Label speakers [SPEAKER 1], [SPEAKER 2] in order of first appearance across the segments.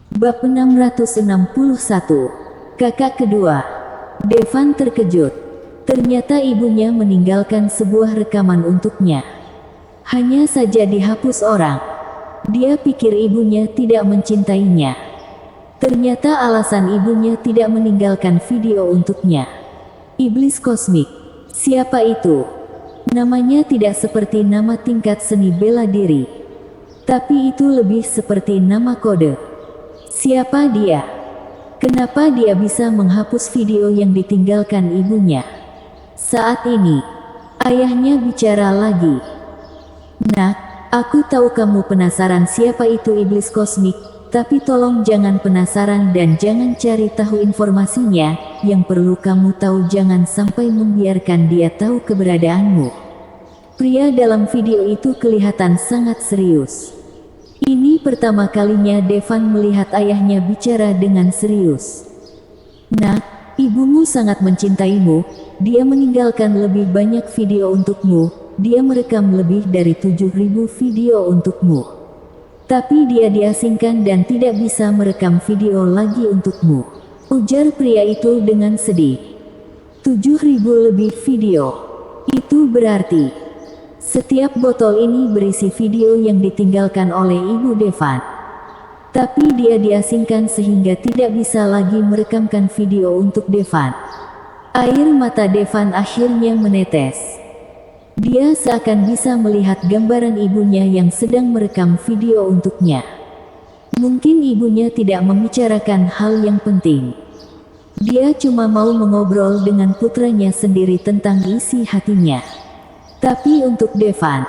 [SPEAKER 1] Bab 661. Kakak kedua. Devan terkejut. Ternyata ibunya meninggalkan sebuah rekaman untuknya. Hanya saja dihapus orang. Dia pikir ibunya tidak mencintainya. Ternyata alasan ibunya tidak meninggalkan video untuknya. Iblis kosmik. Siapa itu? Namanya tidak seperti nama tingkat seni bela diri. Tapi itu lebih seperti nama kode. Siapa dia? Kenapa dia bisa menghapus video yang ditinggalkan ibunya? Saat ini, ayahnya bicara lagi. Nak, aku tahu kamu penasaran siapa itu iblis kosmik, tapi tolong jangan penasaran dan jangan cari tahu informasinya. Yang perlu kamu tahu, jangan sampai membiarkan dia tahu keberadaanmu. Pria dalam video itu kelihatan sangat serius. Ini pertama kalinya Devan melihat ayahnya bicara dengan serius. Nak, ibumu sangat mencintaimu. Dia meninggalkan lebih banyak video untukmu. Dia merekam lebih dari 7.000 video untukmu. Tapi dia diasingkan dan tidak bisa merekam video lagi untukmu, ujar pria itu dengan sedih. 7.000 lebih video. Itu berarti setiap botol ini berisi video yang ditinggalkan oleh ibu Devan. Tapi dia diasingkan sehingga tidak bisa lagi merekamkan video untuk Devan. Air mata Devan akhirnya menetes. Dia seakan bisa melihat gambaran ibunya yang sedang merekam video untuknya. Mungkin ibunya tidak membicarakan hal yang penting. Dia cuma mau mengobrol dengan putranya sendiri tentang isi hatinya. Tapi untuk Devan,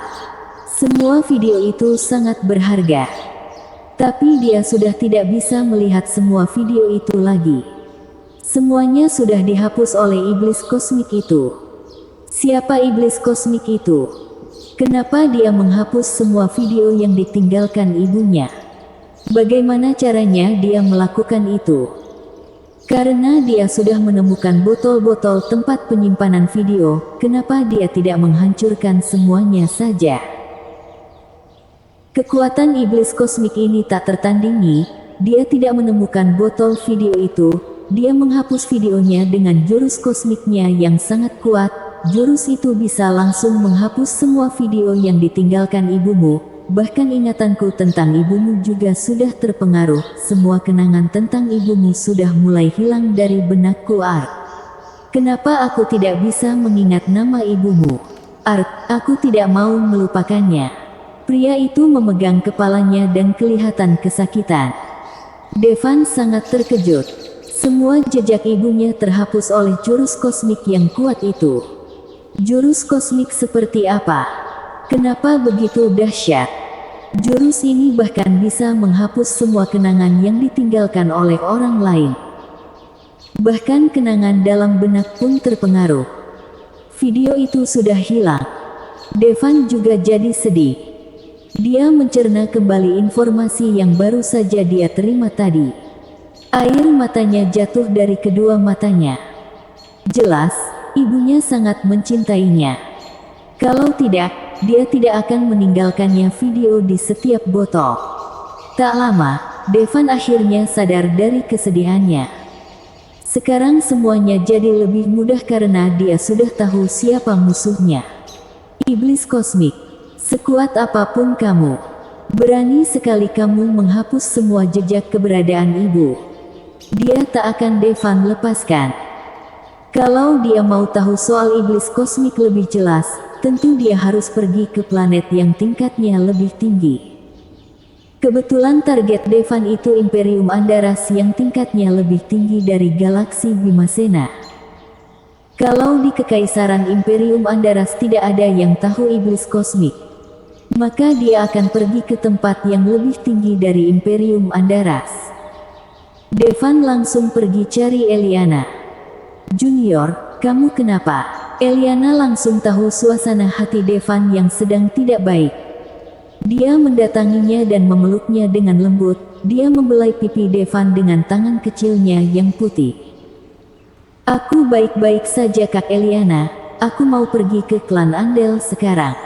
[SPEAKER 1] semua video itu sangat berharga. Tapi dia sudah tidak bisa melihat semua video itu lagi. Semuanya sudah dihapus oleh iblis kosmik itu. Siapa iblis kosmik itu? Kenapa dia menghapus semua video yang ditinggalkan ibunya? Bagaimana caranya dia melakukan itu? Karena dia sudah menemukan botol-botol tempat penyimpanan video, kenapa dia tidak menghancurkan semuanya saja? Kekuatan iblis kosmik ini tak tertandingi. Dia tidak menemukan botol video itu. Dia menghapus videonya dengan jurus kosmiknya yang sangat kuat. Jurus itu bisa langsung menghapus semua video yang ditinggalkan ibumu. Bahkan ingatanku tentang ibumu juga sudah terpengaruh. Semua kenangan tentang ibumu sudah mulai hilang dari benakku, Art. Kenapa aku tidak bisa mengingat nama ibumu? Art, aku tidak mau melupakannya. Pria itu memegang kepalanya dan kelihatan kesakitan. Devan sangat terkejut. Semua jejak ibunya terhapus oleh jurus kosmik yang kuat itu. Jurus kosmik seperti apa? Kenapa begitu dahsyat? Jurus ini bahkan bisa menghapus semua kenangan yang ditinggalkan oleh orang lain. Bahkan kenangan dalam benak pun terpengaruh. Video itu sudah hilang. Devan juga jadi sedih. Dia mencerna kembali informasi yang baru saja dia terima tadi. Air matanya jatuh dari kedua matanya. Jelas, ibunya sangat mencintainya. Kalau tidak, dia tidak akan meninggalkannya video di setiap botol. Tak lama, Devan akhirnya sadar dari kesedihannya. Sekarang semuanya jadi lebih mudah karena dia sudah tahu siapa musuhnya. Iblis kosmik. Sekuat apapun kamu, berani sekali kamu menghapus semua jejak keberadaan ibu. Dia tak akan Devan lepaskan. Kalau dia mau tahu soal iblis kosmik lebih jelas, tentu dia harus pergi ke planet yang tingkatnya lebih tinggi. Kebetulan target Devan itu Imperium Andaras yang tingkatnya lebih tinggi dari galaksi Bimasena. Kalau di Kekaisaran Imperium Andaras tidak ada yang tahu iblis kosmik, maka dia akan pergi ke tempat yang lebih tinggi dari Imperium Andaras. Devan langsung pergi cari Eliana. Junior, kamu kenapa? Eliana langsung tahu suasana hati Devan yang sedang tidak baik. Dia mendatanginya dan memeluknya dengan lembut. Dia membelai pipi Devan dengan tangan kecilnya yang putih. Aku baik-baik saja, Kak Eliana. Aku mau pergi ke klan Andel sekarang.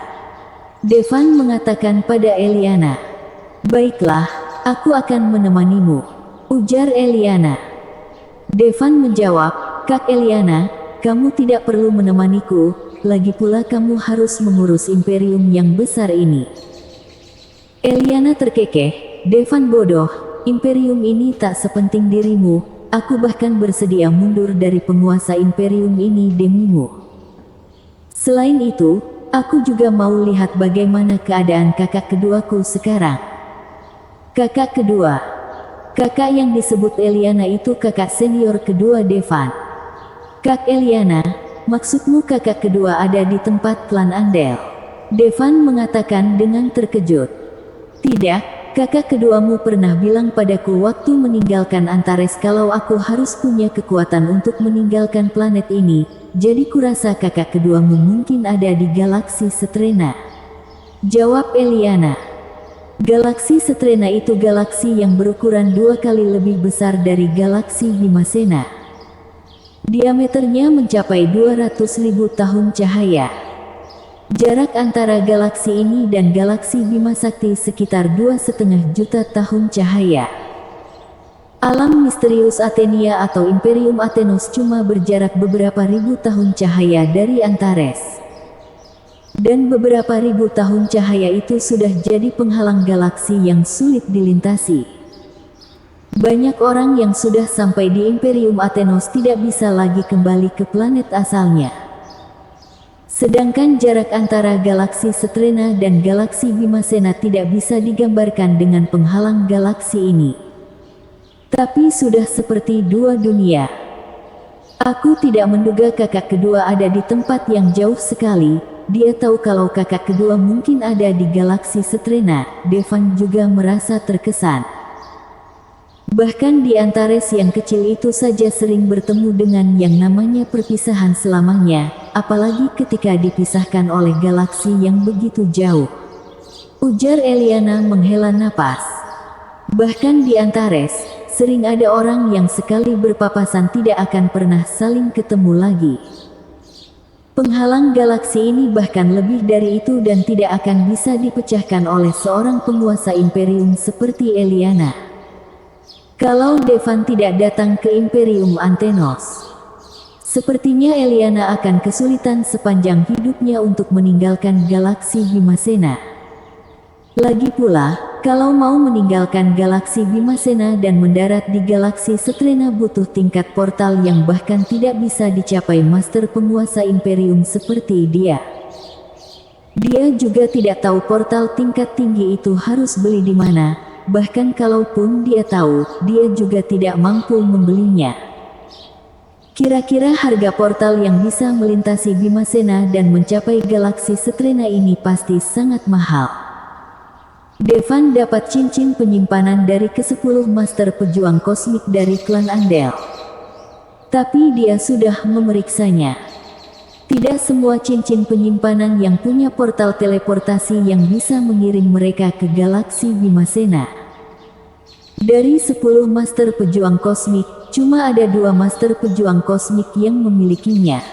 [SPEAKER 1] Devan mengatakan pada Eliana. Baiklah, aku akan menemanimu. ujar Eliana. Devan menjawab, Kak Eliana, kamu tidak perlu menemaniku, lagi pula kamu harus mengurus imperium yang besar ini. Eliana terkekeh, Devan bodoh, imperium ini tak sepenting dirimu, aku bahkan bersedia mundur dari penguasa imperium ini demimu. Selain itu, aku juga mau lihat bagaimana keadaan kakak keduaku sekarang. Kakak kedua. Kakak yang disebut Eliana itu kakak senior kedua Devan. Kak Eliana, maksudmu kakak kedua ada di tempat klan Andel? Devan mengatakan dengan terkejut. Tidak, kakak keduamu pernah bilang padaku waktu meninggalkan Antares kalau aku harus punya kekuatan untuk meninggalkan planet ini, jadi kurasa kakak keduamu mungkin ada di galaksi Setrena. Jawab Eliana. Galaksi Setrena itu galaksi yang berukuran 2 kali lebih besar dari galaksi Vimasena. Diameternya mencapai 200.000 tahun cahaya. Jarak antara galaksi ini dan galaksi Bima Sakti sekitar 2,5 juta tahun cahaya. Alam misterius Athenia atau Imperium Athenos cuma berjarak beberapa ribu tahun cahaya dari Antares. Dan beberapa ribu tahun cahaya itu sudah jadi penghalang galaksi yang sulit dilintasi. Banyak orang yang sudah sampai di Imperium Athenos tidak bisa lagi kembali ke planet asalnya. Sedangkan jarak antara galaksi Setrena dan galaksi Vimasena tidak bisa digambarkan dengan penghalang galaksi ini. Tapi sudah seperti dua dunia. Aku tidak menduga kakak kedua ada di tempat yang jauh sekali. Dia tahu kalau kakak kedua mungkin ada di galaksi Setrena. Devan juga merasa terkesan. Bahkan di Antares yang kecil itu saja sering bertemu dengan yang namanya perpisahan selamanya, apalagi ketika dipisahkan oleh galaksi yang begitu jauh. Ujar Eliana menghela napas. Bahkan di Antares, sering ada orang yang sekali berpapasan tidak akan pernah saling ketemu lagi. Penghalang galaksi ini bahkan lebih dari itu dan tidak akan bisa dipecahkan oleh seorang penguasa imperium seperti Eliana. Kalau Devan tidak datang ke Imperium Antenos, sepertinya Eliana akan kesulitan sepanjang hidupnya untuk meninggalkan galaksi Vimasena. Lagi pula, kalau mau meninggalkan galaksi Vimasena dan mendarat di galaksi Setrena butuh tingkat portal yang bahkan tidak bisa dicapai master penguasa imperium seperti dia. Dia juga tidak tahu portal tingkat tinggi itu harus beli di mana, bahkan kalaupun dia tahu, dia juga tidak mampu membelinya. Kira-kira harga portal yang bisa melintasi Vimasena dan mencapai galaksi Setrena ini pasti sangat mahal. Devan dapat cincin penyimpanan dari ke-10 master pejuang kosmik dari klan Andel. Tapi dia sudah memeriksanya. Tidak semua cincin penyimpanan yang punya portal teleportasi yang bisa mengirim mereka ke galaksi Vimasena. Dari 10 master pejuang kosmik, cuma ada 2 master pejuang kosmik yang memilikinya.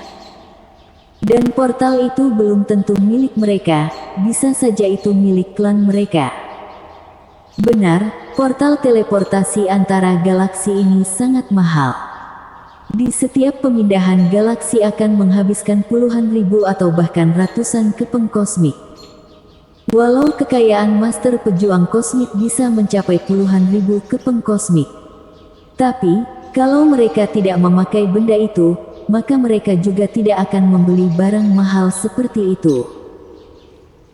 [SPEAKER 1] Dan portal itu belum tentu milik mereka, bisa saja itu milik klan mereka. Benar, portal teleportasi antara galaksi ini sangat mahal. Di setiap pemindahan galaksi akan menghabiskan puluhan ribu atau bahkan ratusan kepeng kosmik. Walau kekayaan master pejuang kosmik bisa mencapai puluhan ribu kepeng kosmik. Tapi, kalau mereka tidak memakai benda itu, maka mereka juga tidak akan membeli barang mahal seperti itu.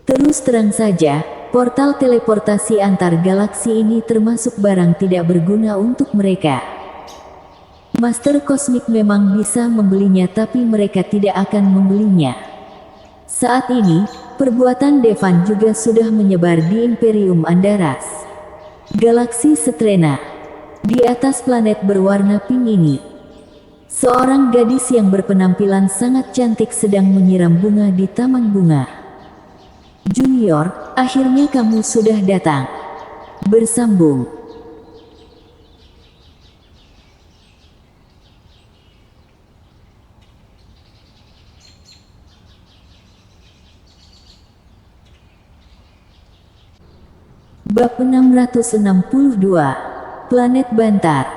[SPEAKER 1] Terus terang saja, portal teleportasi antar galaksi ini termasuk barang tidak berguna untuk mereka. Master kosmik memang bisa membelinya tapi mereka tidak akan membelinya. Saat ini, perbuatan Devan juga sudah menyebar di Imperium Andaras. Galaksi Setrena. Di atas planet berwarna pink ini, seorang gadis yang berpenampilan sangat cantik sedang menyiram bunga di taman bunga. Junior, akhirnya kamu sudah datang. Bersambung. Bab 662. Planet Bantar.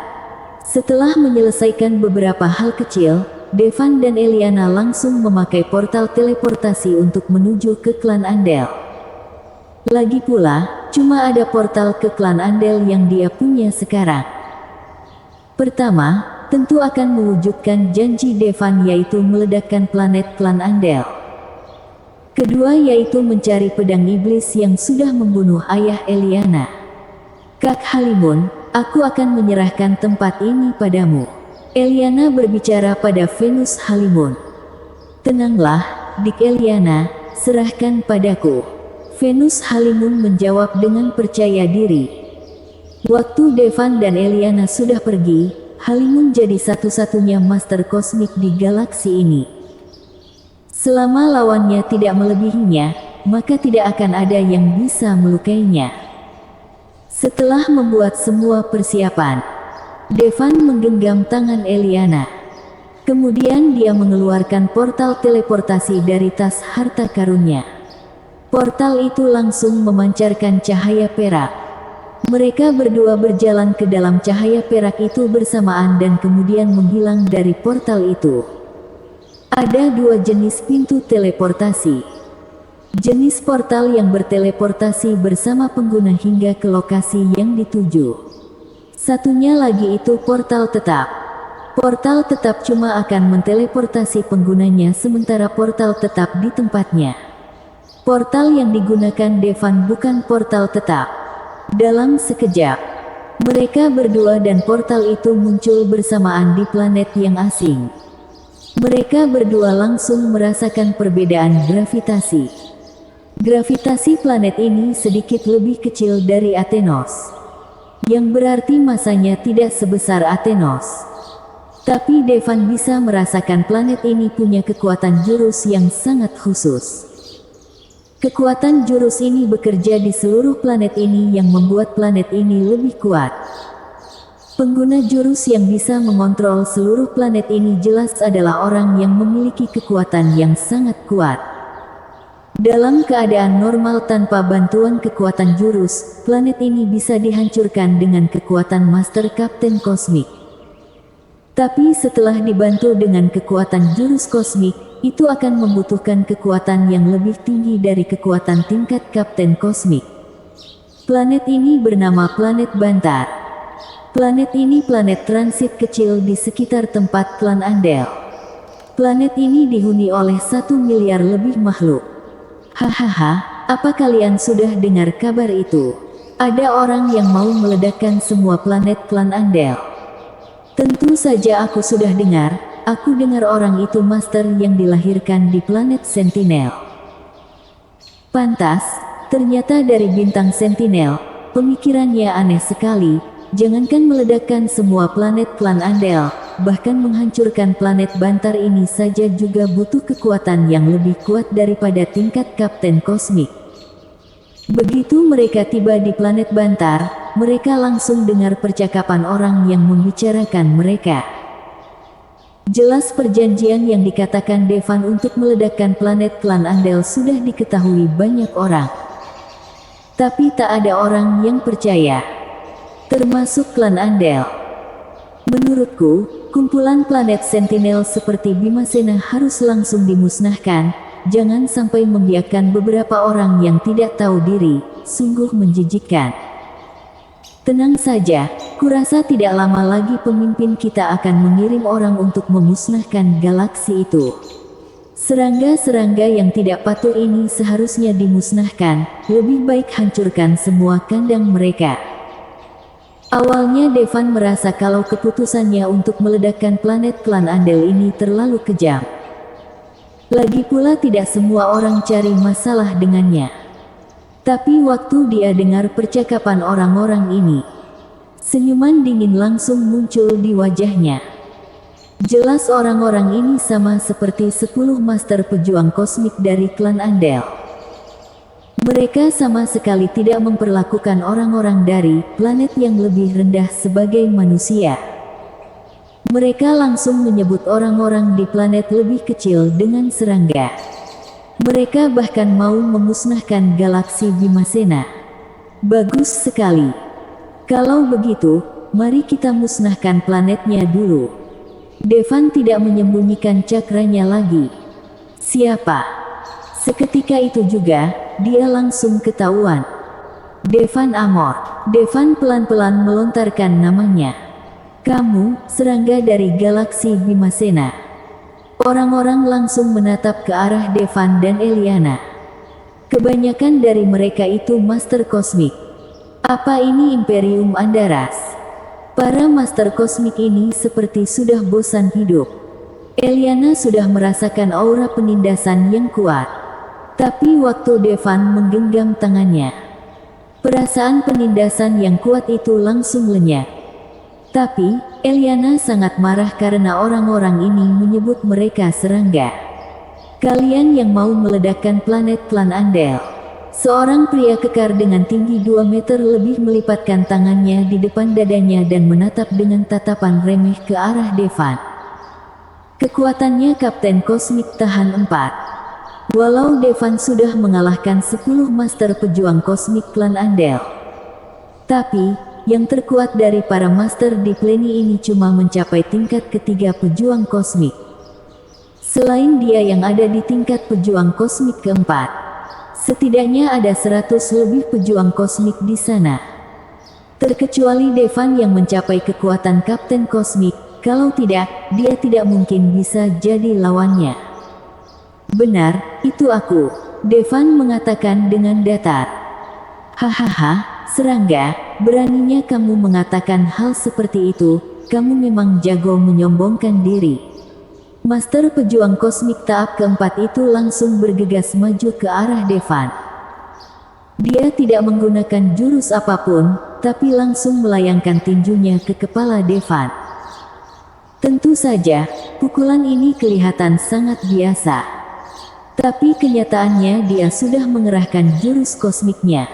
[SPEAKER 1] Setelah menyelesaikan beberapa hal kecil, Devan dan Eliana langsung memakai portal teleportasi untuk menuju ke klan Andel. Lagi pula, cuma ada portal ke klan Andel yang dia punya sekarang. Pertama, tentu akan mewujudkan janji Devan, yaitu meledakkan planet klan Andel. Kedua, yaitu mencari pedang iblis yang sudah membunuh ayah Eliana. Kak Halimun, aku akan menyerahkan tempat ini padamu. Eliana berbicara pada Venus Halimun. Tenanglah, Dik Eliana, serahkan padaku. Venus Halimun menjawab dengan percaya diri. Waktu Devan dan Eliana sudah pergi, Halimun jadi satu-satunya master kosmik di galaksi ini. Selama lawannya tidak melebihinya, maka tidak akan ada yang bisa melukainya. Setelah membuat semua persiapan, Devan menggenggam tangan Eliana. Kemudian dia mengeluarkan portal teleportasi dari tas harta karunnya. Portal itu langsung memancarkan cahaya perak. Mereka berdua berjalan ke dalam cahaya perak itu bersamaan dan kemudian menghilang dari portal itu. Ada dua jenis pintu teleportasi. Jenis portal yang berteleportasi bersama pengguna hingga ke lokasi yang dituju. Satunya lagi itu portal tetap. Portal tetap cuma akan menteleportasi penggunanya sementara portal tetap di tempatnya. Portal yang digunakan Devan bukan portal tetap. Dalam sekejap, mereka berdua dan portal itu muncul bersamaan di planet yang asing. Mereka berdua langsung merasakan perbedaan gravitasi. Gravitasi planet ini sedikit lebih kecil dari Athenos, yang berarti masanya tidak sebesar Athenos. Tapi Devan bisa merasakan planet ini punya kekuatan jurus yang sangat khusus. Kekuatan jurus ini bekerja di seluruh planet ini yang membuat planet ini lebih kuat. Pengguna jurus yang bisa mengontrol seluruh planet ini jelas adalah orang yang memiliki kekuatan yang sangat kuat. Dalam keadaan normal tanpa bantuan kekuatan jurus, planet ini bisa dihancurkan dengan kekuatan Master Kapten Kosmik. Tapi setelah dibantu dengan kekuatan jurus kosmik, itu akan membutuhkan kekuatan yang lebih tinggi dari kekuatan tingkat Kapten Kosmik. Planet ini bernama Planet Bantar. Planet ini planet transit kecil di sekitar tempat klan Andel. Planet ini dihuni oleh 1 miliar lebih makhluk. Hahaha, apa kalian sudah dengar kabar itu? Ada orang yang mau meledakkan semua planet klan Andel. Tentu saja aku sudah dengar. Aku dengar orang itu master yang dilahirkan di planet Sentinel. Pantas, ternyata dari bintang Sentinel. Pemikirannya aneh sekali. Jangankan meledakkan semua planet klan Andel, bahkan menghancurkan planet Bantar ini saja juga butuh kekuatan yang lebih kuat daripada tingkat Kapten Kosmik. Begitu mereka tiba di planet Bantar, mereka langsung dengar percakapan orang yang membicarakan mereka. Jelas perjanjian yang dikatakan Devan untuk meledakkan planet klan Andel sudah diketahui banyak orang. Tapi tak ada orang yang percaya. Termasuk klan Andel. Menurutku, kumpulan planet Sentinel seperti Bimasena harus langsung dimusnahkan. Jangan sampai membiarkan beberapa orang yang tidak tahu diri. Sungguh menjijikkan. Tenang saja, kurasa tidak lama lagi pemimpin kita akan mengirim orang untuk memusnahkan galaksi itu. Serangga-serangga yang tidak patuh ini seharusnya dimusnahkan. Lebih baik hancurkan semua kandang mereka. Awalnya Devan merasa kalau keputusannya untuk meledakkan planet klan Andel ini terlalu kejam. Lagi pula tidak semua orang cari masalah dengannya. Tapi waktu dia dengar percakapan orang-orang ini, senyuman dingin langsung muncul di wajahnya. Jelas orang-orang ini sama seperti 10 master pejuang kosmik dari klan Andel. Mereka sama sekali tidak memperlakukan orang-orang dari planet yang lebih rendah sebagai manusia. Mereka langsung menyebut orang-orang di planet lebih kecil dengan serangga. Mereka bahkan mau memusnahkan galaksi Bimasena. Bagus sekali. Kalau begitu, mari kita musnahkan planetnya dulu. Devan tidak menyembunyikan cakranya lagi. Siapa? Seketika itu juga, dia langsung ketahuan. Devan Amor. Devan pelan-pelan melontarkan namanya. Kamu, serangga dari galaksi Bimasena. Orang-orang langsung menatap ke arah Devan dan Eliana. Kebanyakan dari mereka itu Master Kosmik. Apa ini Imperium Andaras? Para Master Kosmik ini seperti sudah bosan hidup. Eliana sudah merasakan aura penindasan yang kuat. Tapi waktu Devan menggenggam tangannya, perasaan penindasan yang kuat itu langsung lenyap. Tapi, Eliana sangat marah karena orang-orang ini menyebut mereka serangga. Kalian yang mau meledakkan planet klan Andel. Seorang pria kekar dengan tinggi 2 meter lebih melipatkan tangannya di depan dadanya dan menatap dengan tatapan remeh ke arah Devan. Kekuatannya Kapten Kosmik tahan 4. Walau Devan sudah mengalahkan 10 master pejuang kosmik klan Andel, tapi yang terkuat dari para master di pleni ini cuma mencapai tingkat ketiga pejuang kosmik. Selain dia yang ada di tingkat pejuang kosmik keempat, setidaknya ada 100 lebih pejuang kosmik di sana. Terkecuali Devan yang mencapai kekuatan Kapten Kosmik, kalau tidak, dia tidak mungkin bisa jadi lawannya. Benar, itu aku, Devan mengatakan dengan datar. Hahaha, serangga, beraninya kamu mengatakan hal seperti itu, kamu memang jago menyombongkan diri. Master pejuang kosmik tahap keempat itu langsung bergegas maju ke arah Devan. Dia tidak menggunakan jurus apapun, tapi langsung melayangkan tinjunya ke kepala Devan. Tentu saja, pukulan ini kelihatan sangat biasa. Tapi kenyataannya dia sudah mengerahkan jurus kosmiknya.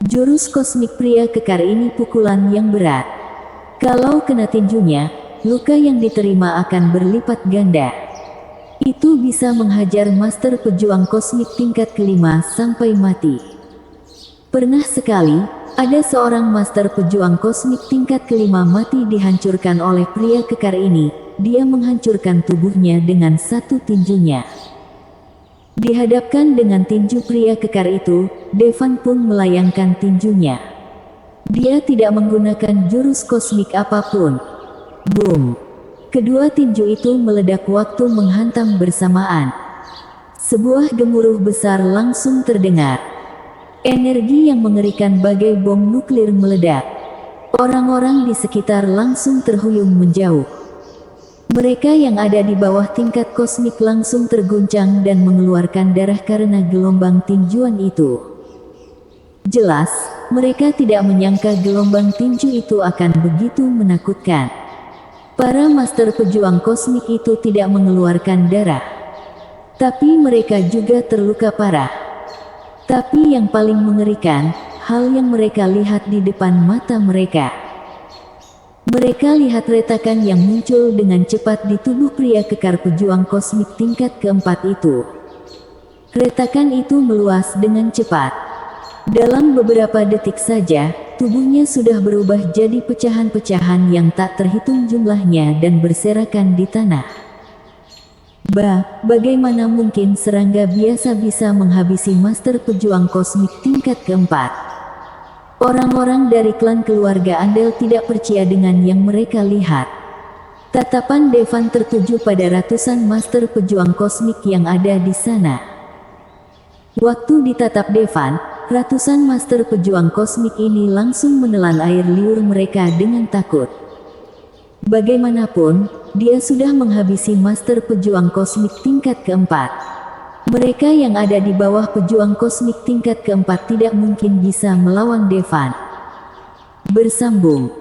[SPEAKER 1] Jurus kosmik pria kekar ini pukulan yang berat. Kalau kena tinjunya, luka yang diterima akan berlipat ganda. Itu bisa menghajar master pejuang kosmik tingkat kelima sampai mati. Pernah sekali, ada seorang master pejuang kosmik tingkat kelima mati dihancurkan oleh pria kekar ini. Dia menghancurkan tubuhnya dengan satu tinjunya. Dihadapkan dengan tinju pria kekar itu, Devan pun melayangkan tinjunya. Dia tidak menggunakan jurus kosmik apapun. Boom! Kedua tinju itu meledak waktu menghantam bersamaan. Sebuah gemuruh besar langsung terdengar. Energi yang mengerikan bagai bom nuklir meledak. Orang-orang di sekitar langsung terhuyung menjauh. Mereka yang ada di bawah tingkat kosmik langsung terguncang dan mengeluarkan darah karena gelombang tinjuan itu. Jelas, mereka tidak menyangka gelombang tinju itu akan begitu menakutkan. Para master pejuang kosmik itu tidak mengeluarkan darah, tapi mereka juga terluka parah. Tapi yang paling mengerikan, hal yang mereka lihat di depan mata mereka. Mereka lihat retakan yang muncul dengan cepat di tubuh pria kekar pejuang kosmik tingkat keempat itu. Retakan itu meluas dengan cepat. Dalam beberapa detik saja, tubuhnya sudah berubah jadi pecahan-pecahan yang tak terhitung jumlahnya dan berserakan di tanah. Bagaimana mungkin serangga biasa bisa menghabisi master pejuang kosmik tingkat keempat? Orang-orang dari klan keluarga Andel tidak percaya dengan yang mereka lihat. Tatapan Devan tertuju pada ratusan master pejuang kosmik yang ada di sana. Waktu ditatap Devan, ratusan master pejuang kosmik ini langsung menelan air liur mereka dengan takut. Bagaimanapun, dia sudah menghabisi master pejuang kosmik tingkat keempat. Mereka yang ada di bawah pejuang kosmik tingkat keempat tidak mungkin bisa melawan Devan. Bersambung.